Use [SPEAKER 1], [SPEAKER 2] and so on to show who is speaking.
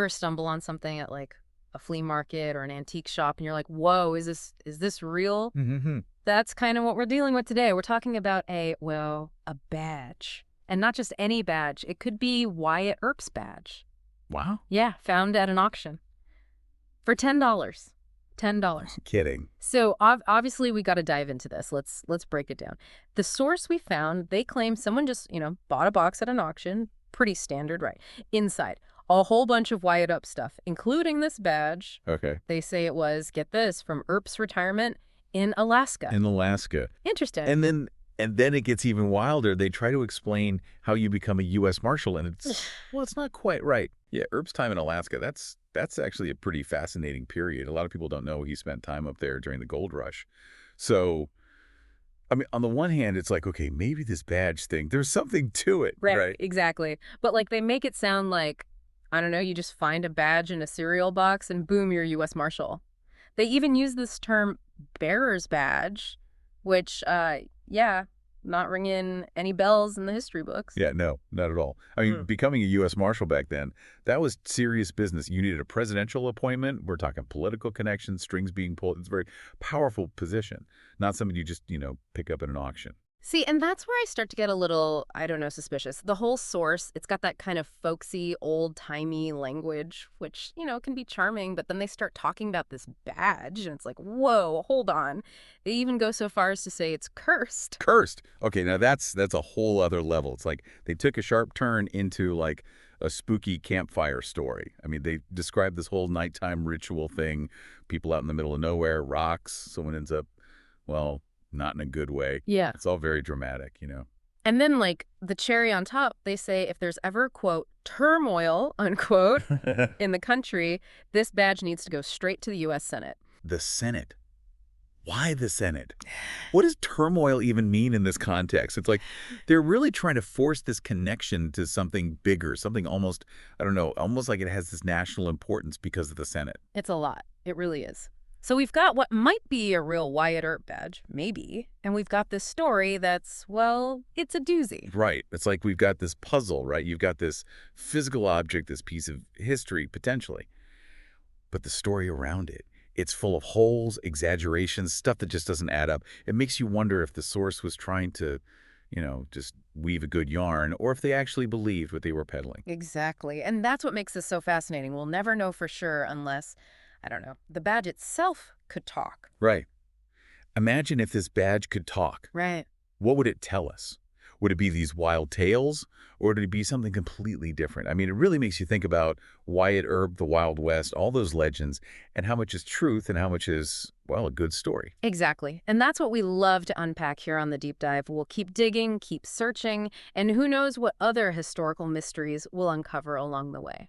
[SPEAKER 1] Ever stumble on something at like a flea market or an antique shop and you're like, whoa, is this real?
[SPEAKER 2] Mm-hmm.
[SPEAKER 1] That's kind of what we're dealing with today. We're talking about a badge. And not just any badge. It could be Wyatt Earp's badge.
[SPEAKER 2] Wow.
[SPEAKER 1] Yeah, found at an auction for $10. $10.
[SPEAKER 2] Kidding.
[SPEAKER 1] So obviously we got to dive into this. Let's break it down. The source we found, they claim someone just, bought a box at an auction. Pretty standard, right? Inside, a whole bunch of Wyatt Earp stuff, including this badge.
[SPEAKER 2] Okay.
[SPEAKER 1] They say it was, get this, from Earp's retirement in Alaska.
[SPEAKER 2] In Alaska.
[SPEAKER 1] Interesting.
[SPEAKER 2] And then it gets even wilder. They try to explain how you become a U.S. Marshal, and it's not quite right. Yeah, Earp's time in Alaska, that's actually a pretty fascinating period. A lot of people don't know he spent time up there during the gold rush. So, I mean, on the one hand, it's like, okay, maybe this badge thing, there's something to it, right?
[SPEAKER 1] Exactly. But like they make it sound like, I don't know, you just find a badge in a cereal box and boom, you're a U.S. Marshal. They even use this term bearer's badge, which, yeah, not ringing any bells in the history books.
[SPEAKER 2] Yeah, no, not at all. I mean, becoming a U.S. Marshal back then, that was serious business. You needed a presidential appointment. We're talking political connections, strings being pulled. It's a very powerful position, not something you just, pick up at an auction.
[SPEAKER 1] See, and that's where I start to get a little, I don't know, suspicious. The whole source, it's got that kind of folksy, old-timey language, which, can be charming, but then they start talking about this badge, and it's like, whoa, hold on. They even go so far as to say it's cursed.
[SPEAKER 2] Cursed. Okay, now that's a whole other level. It's like they took a sharp turn into like a spooky campfire story. I mean, they describe this whole nighttime ritual thing, people out in the middle of nowhere, rocks, someone ends up, well, not in a good way.
[SPEAKER 1] Yeah.
[SPEAKER 2] It's all very dramatic,
[SPEAKER 1] And then, like, the cherry on top, they say if there's ever, quote, turmoil, unquote, in the country, this badge needs to go straight to the U.S. Senate.
[SPEAKER 2] The Senate. Why the Senate? What does turmoil even mean in this context? It's like they're really trying to force this connection to something bigger, something almost, I don't know, almost like it has this national importance because of the Senate.
[SPEAKER 1] It's a lot. It really is. So we've got what might be a real Wyatt Earp badge, maybe, and we've got this story that's, well, it's a doozy.
[SPEAKER 2] Right. It's like we've got this puzzle, right? You've got this physical object, this piece of history, potentially. But the story around it, it's full of holes, exaggerations, stuff that just doesn't add up. It makes you wonder if the source was trying to, just weave a good yarn, or if they actually believed what they were peddling.
[SPEAKER 1] Exactly. And that's what makes this so fascinating. We'll never know for sure unless, I don't know, the badge itself could talk.
[SPEAKER 2] Right. Imagine if this badge could talk.
[SPEAKER 1] Right.
[SPEAKER 2] What would it tell us? Would it be these wild tales, or would it be something completely different? I mean, it really makes you think about Wyatt Earp, the Wild West, all those legends, and how much is truth and how much is, well, a good story.
[SPEAKER 1] Exactly. And that's what we love to unpack here on The Deep Dive. We'll keep digging, keep searching, and who knows what other historical mysteries we'll uncover along the way.